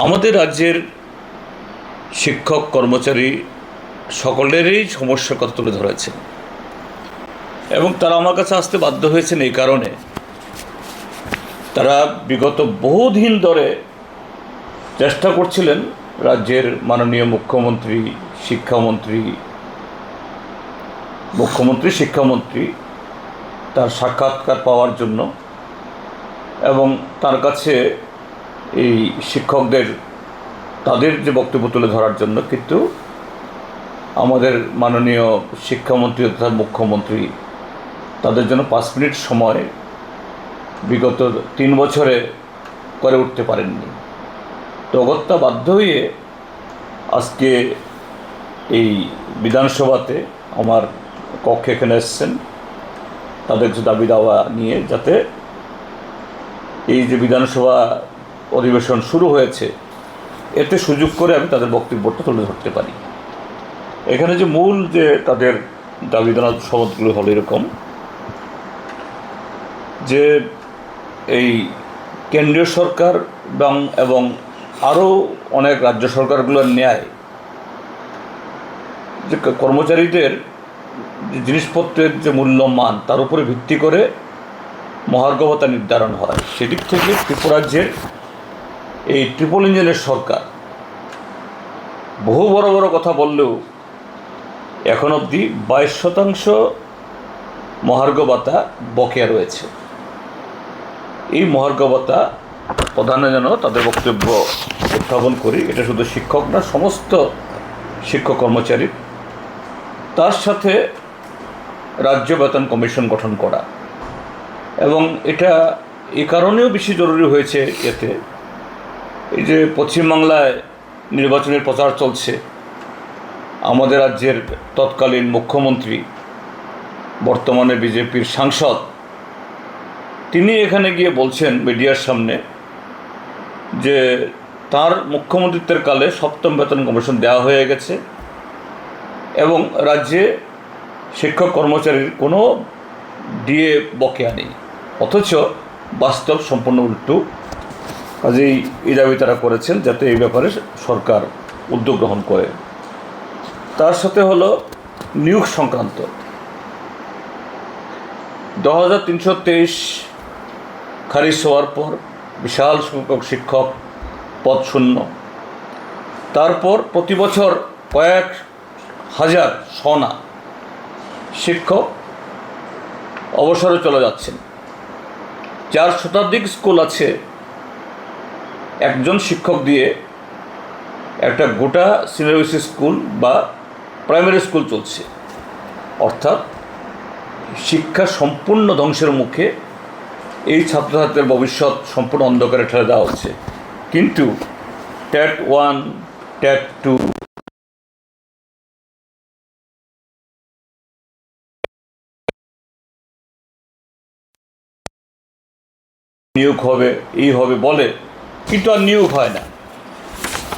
আমাদের রাজ্যের শিক্ষক কর্মচারী সকলেরই সমস্যার কথা তুলে ধরেছেন এবং তারা আমার কাছে আসতে বাধ্য হয়েছেন এই কারণে তারা বিগত বহুদিন ধরে চেষ্টা করছিলেন রাজ্যের মাননীয় মুখ্যমন্ত্রী শিক্ষামন্ত্রী তার সাক্ষাৎকার পাওয়ার জন্য এবং তার কাছে এই শিক্ষকদের তাদের যে বক্তব্য তুলে ধরার জন্য। কিন্তু আমাদের মাননীয় শিক্ষামন্ত্রী তথা মুখ্যমন্ত্রী তাদের জন্য 5 মিনিট সময় বিগত 3 বছরে করে উঠতে পারেননি। তো অগত্যা বাধ্য হয়ে আজকে এই বিধানসভাতে আমার কক্ষে এখানে এসছেন তাদের কিছু দাবি দাওয়া নিয়ে, যাতে এই যে বিধানসভা অধিবেশন শুরু হয়েছে এতে সুযোগ করে আমি তাদের বক্তব্যটা তুলে ধরতে পারি। এখানে যে মূল যে তাদের দাবি দাওয়া সনদগুলো হলো এরকম যে এই কেন্দ্রীয় সরকার এবং আরও অনেক রাজ্য সরকারগুলোর ন্যায় যে কর্মচারীদের জিনিসপত্রের যে মূল্যমান তার উপরে ভিত্তি করে মহার্ঘ ভাতা নির্ধারণ হয়। সেদিক থেকে ত্রিপুরাজ্যের এই ট্রিপল ইঞ্জিনের সরকার বহু বড় বড় কথা বললেও এখন অবধি 22% মহার্ঘ ভাতা বকেয়া রয়েছে। এই মহার্ঘ ভাতা প্রধানে যেন তাদের বক্তব্য উত্থাপন করি। এটা শুধু শিক্ষক না, সমস্ত শিক্ষক কর্মচারী, তার সাথে রাজ্য বেতন কমিশন গঠন করা। এবং এটা এই কারণেও বেশি জরুরি হয়েছে এতে এই যে পশ্চিমবাংলায় নির্বাচনের প্রচার চলছে, আমাদের রাজ্যের তৎকালীন মুখ্যমন্ত্রী বর্তমানে বিজেপির সাংসদ তিনি এখানে গিয়ে বলছেন মিডিয়ার সামনে যে তার মুখ্যমন্ত্রিত্বের কালে 7ম বেতন কমিশন দেওয়া হয়ে গেছে এবং রাজ্যে শিক্ষক কর্মচারীর কোনো ডিএ বকেয়া নেই, অথচ বাস্তব সম্পূর্ণ উল্টো। কাজেই এই দাবি তারা করেছেন যাতে এই ব্যাপারে সরকার উদ্যোগ গ্রহণ করে। তার সাথে হলো নিয়োগ সংক্রান্ত 2323 খারিজ হওয়ার পর বিশাল সংখ্যক শিক্ষক পদ শূন্য। তারপর প্রতি বছর কয়েক হাজার শনা শিক্ষক অবসরে চলে যাচ্ছেন। 4 শতাধিক স্কুল আছে, একজন শিক্ষক দিয়ে একটা গোটা সিনিয়র স্কুল বা প্রাইমারি স্কুল চলছে। অর্থাৎ শিক্ষা সম্পূর্ণ ধ্বংসের মুখে, এই ছাত্রছাত্রীদের ভবিষ্যৎ সম্পূর্ণ অন্ধকারে ঠেলে দেওয়া হচ্ছে। কিন্তু ট্যাট 1 ট্যাট 2 নিয়োগ হবে, এই হবে বলে, কিন্তু আর নিয়োগ হয় না।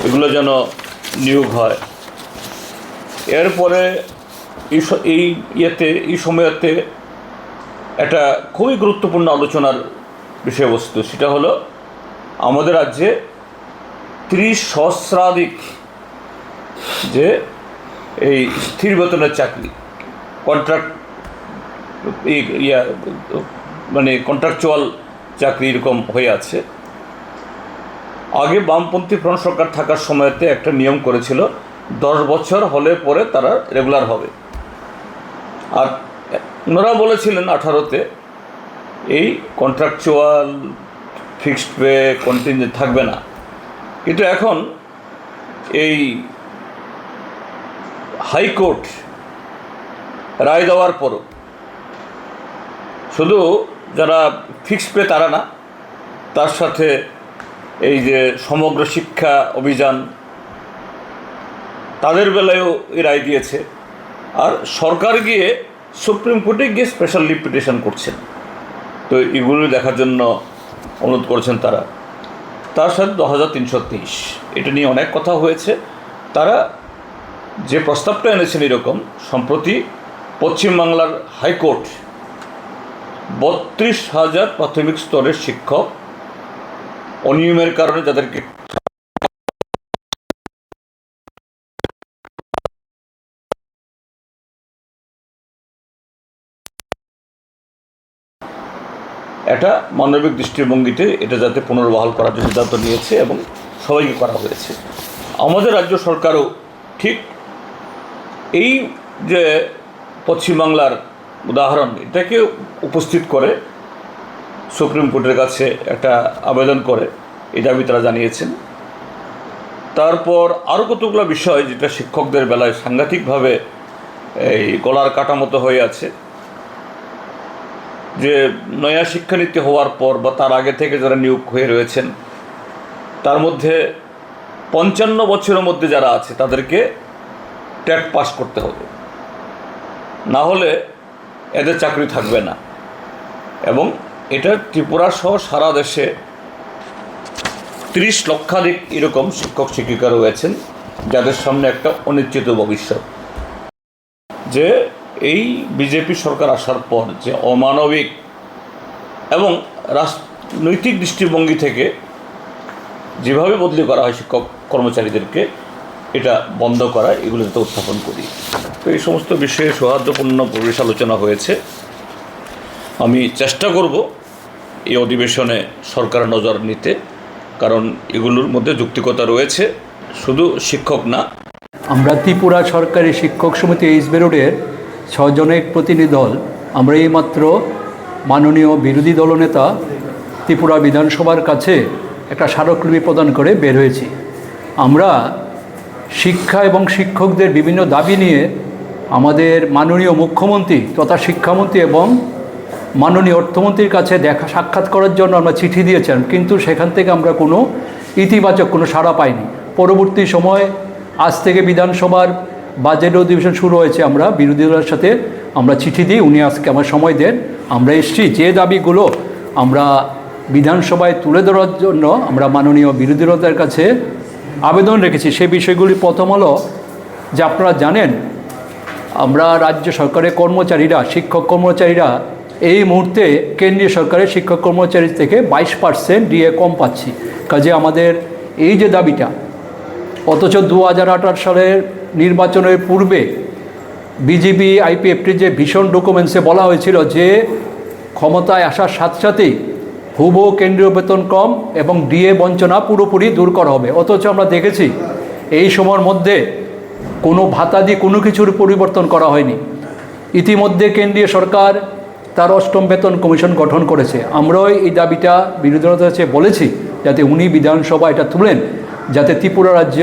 এগুলো যেন নিয়োগ হয়। এরপরে এই সময়তে একটা খুবই গুরুত্বপূর্ণ আলোচনার বিষয়বস্তু, সেটা হলো আমাদের রাজ্যে 30 সহস্রাধিক যে এই স্থির বেতনের চাকরি, কন্ট্রাকচুয়াল চাকরি এরকম হয়ে আছে। আগে বামপন্থী ফ্রন্ট সরকার থাকার সময়তে একটা নিয়ম করেছিল 10 বছর হলে পরে তারা রেগুলার হবে। আর ওনারা বলেছিলেন 18তে এই কন্ট্রাকচুয়াল ফিক্সড পে কন্টিনজেন্ট থাকবে না। কিন্তু এখন এই হাইকোর্ট রায় দেওয়ার পরও শুধু যারা ফিক্সড পে তারা না, তার সাথে এই যে সমগ্র শিক্ষা অভিযান তাদের বেলায়ও এই রায় দিয়েছে। আর সরকার গিয়ে সুপ্রিম কোর্টে গিয়ে স্পেশাল লিভ পিটিশন করছেন। তো এগুলো দেখার জন্য অনুরোধ করেছেন তারা। তার সাথে 2323 এটা নিয়ে অনেক কথা হয়েছে। তারা যে প্রস্তাবটা এনেছেন এরকম, সম্প্রতি পশ্চিমবাংলার হাইকোর্ট 32,000 প্রাথমিক স্তরের শিক্ষক অনিয়মের কারণে যাদেরকে একটা মানবিক দৃষ্টিভঙ্গিতে এটা যাতে পুনর্বহাল করার জন্য সিদ্ধান্ত নিয়েছে এবং সবাইকে করা হয়েছে। আমাদের রাজ্য সরকারও ঠিক এই যে পশ্চিমবাংলার উদাহরণ এটাকে উপস্থিত করে সুপ্রিম কোর্টের কাছে একটা আবেদন করে এই দাবি তারা জানিয়েছেন। তারপর আরও কতগুলো বিষয় যেটা শিক্ষকদের বেলায় সাংঘাতিকভাবে এই গলার কাটা মতো হয়ে আছে, যে নয়া শিক্ষানীতি হওয়ার পর বা তার আগে থেকে যারা নিয়োগ হয়ে রয়েছেন তার মধ্যে 55 বছরের মধ্যে যারা আছে তাদেরকে টেট পাস করতে হবে, না হলে এদের চাকরি থাকবে না। এবং এটা ত্রিপুরা সহ সারা দেশে 30 লক্ষাধিক এরকম শিক্ষক শিক্ষিকা রয়েছেন যাদের সামনে একটা অনিশ্চিত ভবিষ্যৎ। যে এই বিজেপি সরকার আসার পর যে অমানবিক এবং রাজনৈতিক দৃষ্টিভঙ্গি থেকে যেভাবে বদলি করা হয় শিক্ষক কর্মচারীদেরকে, এটা বন্ধ করা, এগুলো যাতে উত্থাপন করি। তো এই সমস্ত বিষয়ে সৌহার্দ্যপূর্ণ পরিবেশ আলোচনা হয়েছে। আমি চেষ্টা করব এই অধিবেশনে সরকার নজর নিতে, কারণ এগুলোর মধ্যে যৌক্তিকতা রয়েছে, শুধু শিক্ষক না। আমরা ত্রিপুরা সরকারি শিক্ষক সমিতি এইচবি রোডের 6 জনের প্রতিনিধি দল, আমরা এইমাত্র মাননীয় বিরোধী দলনেতা ত্রিপুরা বিধানসভার কাছে একটা স্মারকলিপি প্রদান করে বের হয়েছি। আমরা শিক্ষা এবং শিক্ষকদের বিভিন্ন দাবি নিয়ে আমাদের মাননীয় মুখ্যমন্ত্রী তথা শিক্ষামন্ত্রী এবং মাননীয় অর্থমন্ত্রীর কাছে সাক্ষাৎ করার জন্য আমরা চিঠি দিয়েছেন, কিন্তু সেখান থেকে আমরা কোনো ইতিবাচক কোনো সাড়া পাইনি। পরবর্তী সময় আজ থেকে বিধানসভার বাজেট অধিবেশন শুরু হয়েছে, আমরা বিরোধী দলের সাথে আমরা চিঠি দিই, উনি আজকে আমার সময় দেন। আমরা এসছি যে দাবিগুলো আমরা বিধানসভায় তুলে ধরার জন্য আমরা মাননীয় বিরোধী দলের কাছে আবেদন রেখেছি। সেই বিষয়গুলি প্রথম হলো যে আপনারা জানেন আমরা রাজ্য সরকারের কর্মচারীরা, শিক্ষক কর্মচারীরা এই মুহূর্তে কেন্দ্রীয় সরকারের শিক্ষক কর্মচারী থেকে 22% ডিএ কম পাচ্ছি। কাজে আমাদের এই যে দাবিটা, অথচ 2018 সালের নির্বাচনের পূর্বে বিজেপি আইপিএফটির যে ভীষণ ডকুমেন্টসে বলা হয়েছিল যে ক্ষমতায় আসার সাথে সাথেই হুবহু কেন্দ্রীয় বেতন কম এবং ডিএ বঞ্চনা পুরোপুরি দূর করা হবে। অথচ আমরা দেখেছি এই সময়ের মধ্যে কোনো ভাতা দিয়ে কোনো কিছুর পরিবর্তন করা হয়নি। ইতিমধ্যে কেন্দ্রীয় সরকার তার 8ম বেতন কমিশন গঠন করেছে। আমরাও এই দাবিটা বিরোধী দলের কাছে বলেছি যাতে উনি বিধানসভা এটা তুলেন, যাতে ত্রিপুরা রাজ্য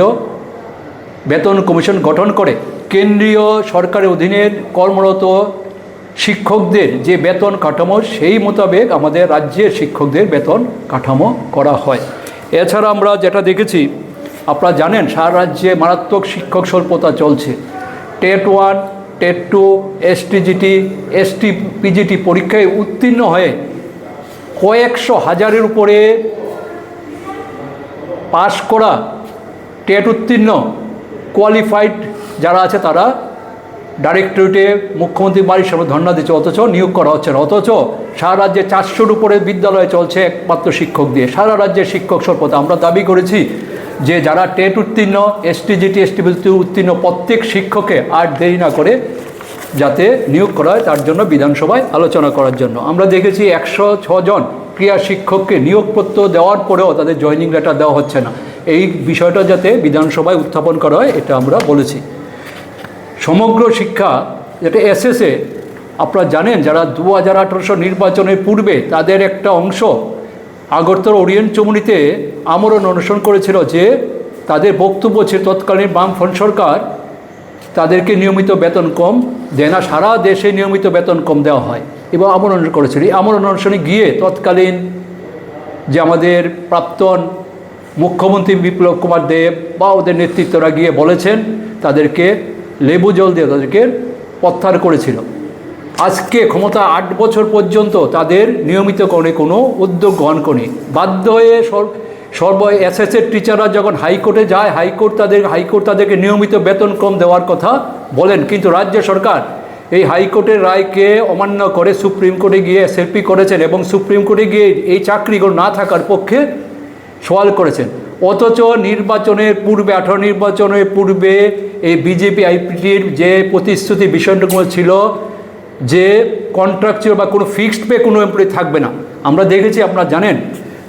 বেতন কমিশন গঠন করে কেন্দ্রীয় সরকারের অধীনের কর্মরত শিক্ষকদের যে বেতন কাঠামো সেই মোতাবেক আমাদের রাজ্যের শিক্ষকদের বেতন কাঠামো করা হয়। এছাড়া আমরা যেটা দেখেছি, আপনারা জানেন সারা রাজ্যে মারাত্মক শিক্ষক স্বল্পতা চলছে। টেট 1, টেট 2, এসটিজিটি, পিজিটি পরীক্ষায় উত্তীর্ণ হয়ে কয়েকশো হাজারের উপরে পাশ করা টেট উত্তীর্ণ কোয়ালিফাইড যারা আছে তারা ডাইরেক্টরেটে মুখ্যমন্ত্রী বাড়ির সামনে ধর্ণা দিচ্ছে, অথচ নিয়োগ করা হচ্ছে না। অথচ সারা রাজ্যে 400-র উপরে বিদ্যালয় চলছে একমাত্র শিক্ষক দিয়ে। সারা রাজ্যের শিক্ষক স্বল্পতা। আমরা দাবি করেছি যে যারা টেট উত্তীর্ণ, এসটিজিটি, এসটিপিজিটি উত্তীর্ণ প্রত্যেক শিক্ষককে আর দেরি না করে যাতে নিয়োগ করা হয় তার জন্য বিধানসভায় আলোচনা করার জন্য। আমরা দেখেছি 106 জন ক্রীড়া শিক্ষককে নিয়োগপত্র দেওয়ার পরেও তাদের জয়েনিং লেটার দেওয়া হচ্ছে না। এই বিষয়টা যাতে বিধানসভায় উত্থাপন করা হয় এটা আমরা বলেছি। সমগ্র শিক্ষা যেটা এসএসএ, আপনারা জানেন যারা 2018 নির্বাচনের পূর্বে তাদের একটা অংশ আগরতলা ওরিয়েন্ট চমুনিতে আমরণ অনশন করেছিল যে তাদের বক্তব্য ছিল তৎকালীন বামফ্রন্ট সরকার তাদেরকে নিয়মিত বেতন কম দেয় না, সারা দেশে নিয়মিত বেতন কম দেওয়া হয় এবং আমরণ করেছিল। এই আমরণ অনশনে গিয়ে তৎকালীন যে আমাদের প্রাক্তন মুখ্যমন্ত্রী বিপ্লব কুমার দেব বা ওদের নেতৃত্বরা গিয়ে বলেছেন তাদেরকে লেবু জল দিয়ে তাদেরকে প্রত্যাহার করেছিল। আজকে ক্ষমতা 8 বছর পর্যন্ত তাদের নিয়মিতকরণে কোনো উদ্যোগ গ্রহণ করেনি। বাধ্য হয়ে এসএসএর টিচাররা যখন হাইকোর্টে যায়, হাইকোর্ট তাদেরকে নিয়মিত বেতন কম দেওয়ার কথা বলেন, কিন্তু রাজ্য সরকার এই হাইকোর্টের রায়কে অমান্য করে সুপ্রিম কোর্টে গিয়ে এসএলপি করেছেন এবং সুপ্রিম কোর্টে গিয়ে এই চাকরিগুলো না থাকার পক্ষে সওয়াল করেছেন। অথচ নির্বাচনের পূর্বে 18 নির্বাচনের পূর্বে এই বিজেপি আইপিটির যে প্রতিশ্রুতি বিষয়টুকু ছিল যে কন্ট্রাকচুয়াল বা কোনো ফিক্সড পে কোনো এমপ্লয়ি থাকবে না, আমরা দেখেছি, আপনারা জানেন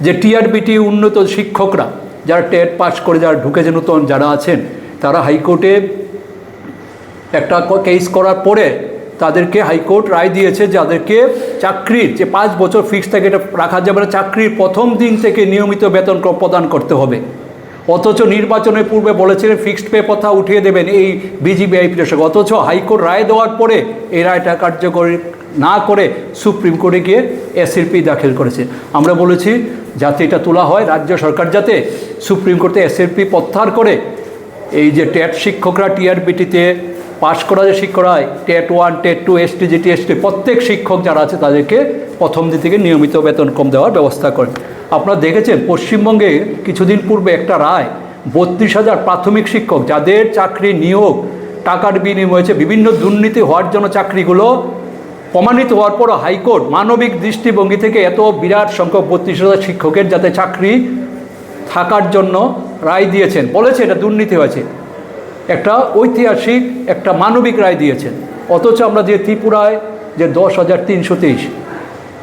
যে টিআরবিটি উন্নত শিক্ষকরা যারা টেট পাস করে যারা ঢুকেছে নতুন যারা আছেন, তারা হাইকোর্টে একটা কেস করার পরে তাদেরকে হাইকোর্ট রায় দিয়েছে যাদেরকে চাকরির যে 5 বছর ফিক্স থাকে এটা রাখা যাবে না, চাকরির প্রথম দিন থেকে নিয়মিত বেতন প্রদান করতে হবে। অথচ নির্বাচনের পূর্বে বলেছিলেন ফিক্সড পে প্রথা উঠিয়ে দেবেন এই বিজিবিআইপির সঙ্গে, অথচ হাইকোর্ট রায় দেওয়ার পরে এই রায়টা কার্যকরী না করে সুপ্রিম কোর্টে গিয়ে এসএলপি দাখিল করেছে। আমরা বলেছি যাতে এটা তোলা হয়, রাজ্য সরকার যাতে সুপ্রিম কোর্টে এসএলপি প্রত্যাহার করে এই যে টেট শিক্ষকরা টিআরবিটিতে পাশ করা যে শিক্ষকরা TET 1 TET 2 ST GT ST প্রত্যেক শিক্ষক যারা আছে তাদেরকে প্রথম দিন থেকে নিয়মিত বেতন কম দেওয়ার ব্যবস্থা করেন। আপনারা দেখেছেন পশ্চিমবঙ্গে কিছুদিন পূর্বে একটা রায় 32,000 প্রাথমিক শিক্ষক যাদের চাকরি নিয়োগ টাকার বিনিময়ে হয়েছে, বিভিন্ন দুর্নীতি হওয়ার জন্য চাকরিগুলো প্রমাণিত হওয়ার পরও হাইকোর্ট মানবিক দৃষ্টিভঙ্গি থেকে এত বিরাট সংখ্যক 32,000 শিক্ষকের যাতে চাকরি থাকার জন্য রায় দিয়েছেন, বলেছে এটা দুর্নীতি হয়েছে, একটা ঐতিহাসিক একটা মানবিক রায় দিয়েছেন। অথচ আমরা যে ত্রিপুরায় যে 10,323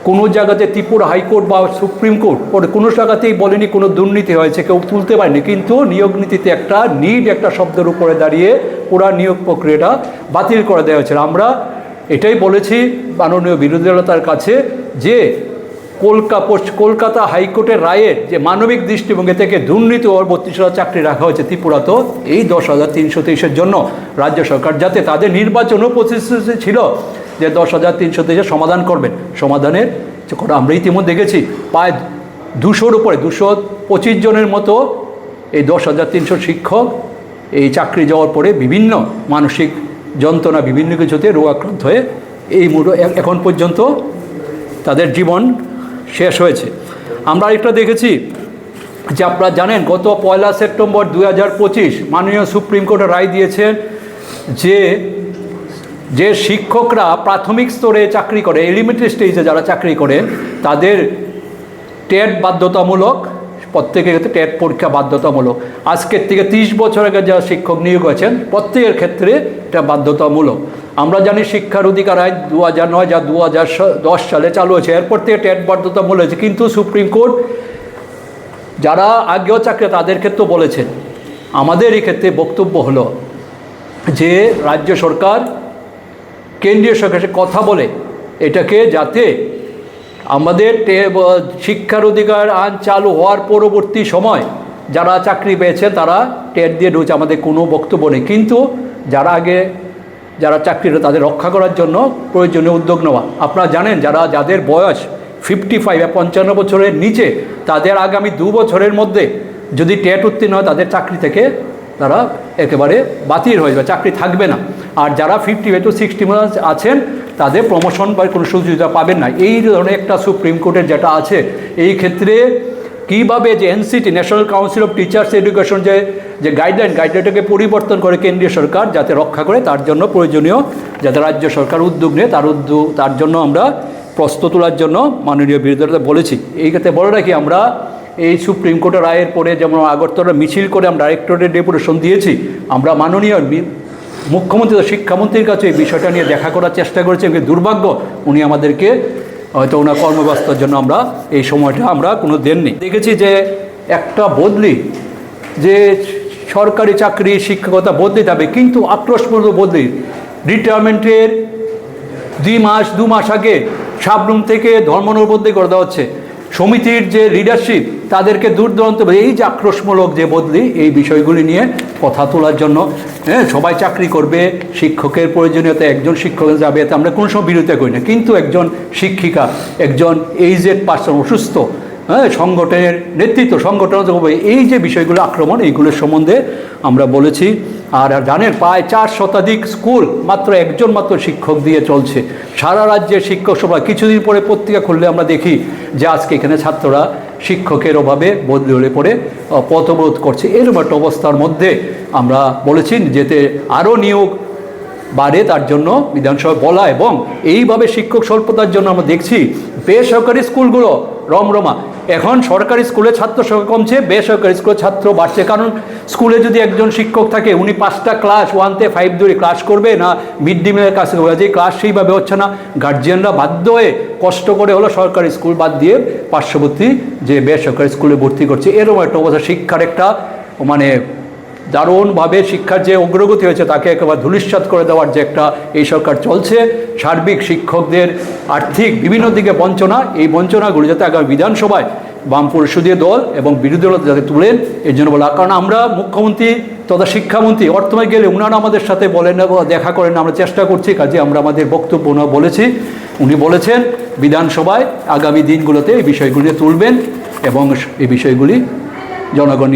কোনো জায়গাতে ত্রিপুরা হাইকোর্ট বা সুপ্রিম কোর্ট কোনো জায়গাতেই বলেনি কোনো দুর্নীতি হয়েছে, কেউ তুলতে পারেনি, কিন্তু নিয়োগ নীতিতে একটা শব্দের উপরে দাঁড়িয়ে পুরা নিয়োগ প্রক্রিয়াটা বাতিল করে দেওয়া হয়েছিল। আমরা এটাই বলেছি মাননীয় বিরোধী দলতার কাছে যে কলকাতা হাইকোর্টের রায়ের যে মানবিক দৃষ্টিভঙ্গি থেকে দুর্নীতি ও 32,000 চাকরি রাখা হয়েছে ত্রিপুরাতেও, এই 10,323-এর জন্য রাজ্য সরকার যাতে তাদের নির্বাচনও প্রতিশ্রুতি ছিল যে 10,323 সমাধান করবেন, সমাধানের আমরা ইতিমধ্যে দেখেছি প্রায় 200-র উপরে 225 জনের মতো এই 10,300 শিক্ষক এই চাকরি যাওয়ার পরে বিভিন্ন মানসিক যন্ত্রণা বিভিন্ন কিছুতে রোগাক্রান্ত হয়ে এই এখন পর্যন্ত তাদের জীবন শেষ হয়েছে। আমরা একটা দেখেছি যে আপনারা জানেন গত 1 সেপ্টেম্বর 2025 মাননীয় সুপ্রিম কোর্টে রায় দিয়েছেন যে শিক্ষকরা প্রাথমিক স্তরে চাকরি করে, এলিমেন্টারি স্টেজে যারা চাকরি করেন তাদের টেট বাধ্যতামূলক, প্রত্যেকের ক্ষেত্রে টেট পরীক্ষা বাধ্যতামূলক। আজকের থেকে 30 বছর আগে যারা শিক্ষক নিয়োগ হয়েছেন প্রত্যেকের ক্ষেত্রে এটা বাধ্যতামূলক। আমরা জানি শিক্ষার অধিকার আইন 2009 যা 2010 সালে চালু হয়েছে, এরপর থেকে টেট বাধ্যতামূলক হয়েছে, কিন্তু সুপ্রিম কোর্ট যারা আগেও চাকরি তাদের ক্ষেত্রেও বলেছেন। আমাদের এই ক্ষেত্রে বক্তব্য হলো যে রাজ্য সরকার কেন্দ্রীয় সরকারের কথা বলে এটাকে যাতে আমাদের শিক্ষার অধিকার আইন চালু হওয়ার পরবর্তী সময় যারা চাকরি পেয়েছে তারা টেট দিয়ে ঢুকছে, আমাদের কোনো বক্তব্য নেই, কিন্তু যারা চাকরিটা তাদের রক্ষা করার জন্য প্রয়োজনীয় উদ্যোগ নেওয়া। আপনারা জানেন যাদের বয়স 55 বা 55 বছরের নিচে তাদের আগামী 2 বছরের মধ্যে যদি টেট উত্তীর্ণ হয় তাদের চাকরি থেকে তারা একেবারে বাতিল হয়ে যাবে, চাকরি থাকবে না। আর যারা 55 to 60 আছেন তাদের প্রমোশন বা কোনো সুযোগ পাবেন না। এই ধরনের একটা সুপ্রিম কোর্টের যেটা আছে, এই ক্ষেত্রে কীভাবে যে NCT national council of teachers education যে গাইডলাইনটাকে পরিবর্তন করে কেন্দ্রীয় সরকার যাতে রক্ষা করে, তার জন্য প্রয়োজনীয় যাতে রাজ্য সরকার উদ্যোগ নেয়, তার জন্য আমরা প্রস্তুত তোলার জন্য মাননীয় বিরোধী দলকে বলেছি। এই ক্ষেত্রে বলে রাখি, আমরা এই সুপ্রিম কোর্টের রায়ের পরে যেমন আগরতলা মিছিল করে আমরা ডাইরেক্টরেট ডেপুটেশন দিয়েছি, আমরা মাননীয় মুখ্যমন্ত্রী শিক্ষামন্ত্রীর কাছে এই বিষয়টা নিয়ে দেখা করার চেষ্টা করেছি, কিন্তু দুর্ভাগ্য উনি আমাদেরকে হয়তো ওনার কর্মব্যস্ততার জন্য আমরা এই সময়টা আমরা কোনো দেননি। দেখেছি যে একটা বদলি যে সরকারি চাকরি শিক্ষকতা বদলি যাবে, কিন্তু আক্রোশপূর্ণ বদলি রিটায়ারমেন্টের 2 মাস আগে সাবরুম থেকে ধর্মনগর বদলি করে দেওয়া হচ্ছে। সমিতির যে লিডারশিপ তাদেরকে দূর দূরান্ত, এই যে আক্রোশমূলক যে বদলি, এই বিষয়গুলি নিয়ে কথা তোলার জন্য সবাই চাকরি করবে, শিক্ষকের প্রয়োজনীয়তা একজন শিক্ষক যাবে, এতে আমরা কোনো সময় বিরোধিতা করি না, কিন্তু একজন শিক্ষিকা, একজন এইজেড পার্সন অসুস্থ, সংগঠনের নেতৃত্ব, সংগঠন এই যে বিষয়গুলো আক্রমণ, এইগুলোর সম্বন্ধে আমরা বলেছি। আর জানেন প্রায় 4 শতাধিক স্কুল মাত্র একজন মাত্র শিক্ষক দিয়ে চলছে, সারা রাজ্যের শিক্ষক সভা। কিছুদিন পরে পত্রিকা খুললে আমরা দেখি যে আজকে এখানে ছাত্ররা শিক্ষকের অভাবে বদলি হলে পরে পথবোধ করছে। এরকম একটা অবস্থার মধ্যে আমরা বলেছি যেতে আরও নিয়োগ বাড়ে, তার জন্য বিধানসভায় বলা, এবং এইভাবে শিক্ষক স্বল্পতার জন্য আমরা দেখছি বেসরকারি স্কুলগুলো রমরমা। এখন সরকারি স্কুলে ছাত্র সংখ্যা কমছে, বেসরকারি স্কুলে ছাত্র বাড়ছে। কারণ স্কুলে যদি একজন শিক্ষক থাকে, উনি 5টা ক্লাস 1 থেকে 5 ধরে ক্লাস করবে না মিড ডে মিলের কাছে যে ক্লাস সেইভাবে হচ্ছে না, গার্জিয়ানরা বাধ্য হয়ে কষ্ট করে হলো সরকারি স্কুল বাদ দিয়ে পার্শ্ববর্তী যে বেসরকারি স্কুলে ভর্তি করছে। এরকম একটা অবস্থা, শিক্ষার একটা মানে দারুণভাবে শিক্ষার যে অগ্রগতি হয়েছে তাকে একেবারে ধূলিসাৎ করে দেওয়ার যে একটা এই সরকার চলছে। সার্বিক শিক্ষকদের আর্থিক বিভিন্ন দিকে বঞ্চনা, এই বঞ্চনাগুলো যাতে আগামী বিধানসভায় বাম পরিষদীয় দল এবং বিরোধী দল যাতে তুলেন এর জন্য বলা। কারণ আমরা মুখ্যমন্ত্রী তথা শিক্ষামন্ত্রী অর্থময় গেলে উনারা আমাদের সাথে বলেন এবং দেখা করেন, আমরা চেষ্টা করছি, কাজে আমরা আমাদের বক্তব্য বলেছি। উনি বলেছেন বিধানসভায় আগামী দিনগুলোতে এই বিষয়গুলি তুলবেন এবং এই বিষয়গুলি জনগণ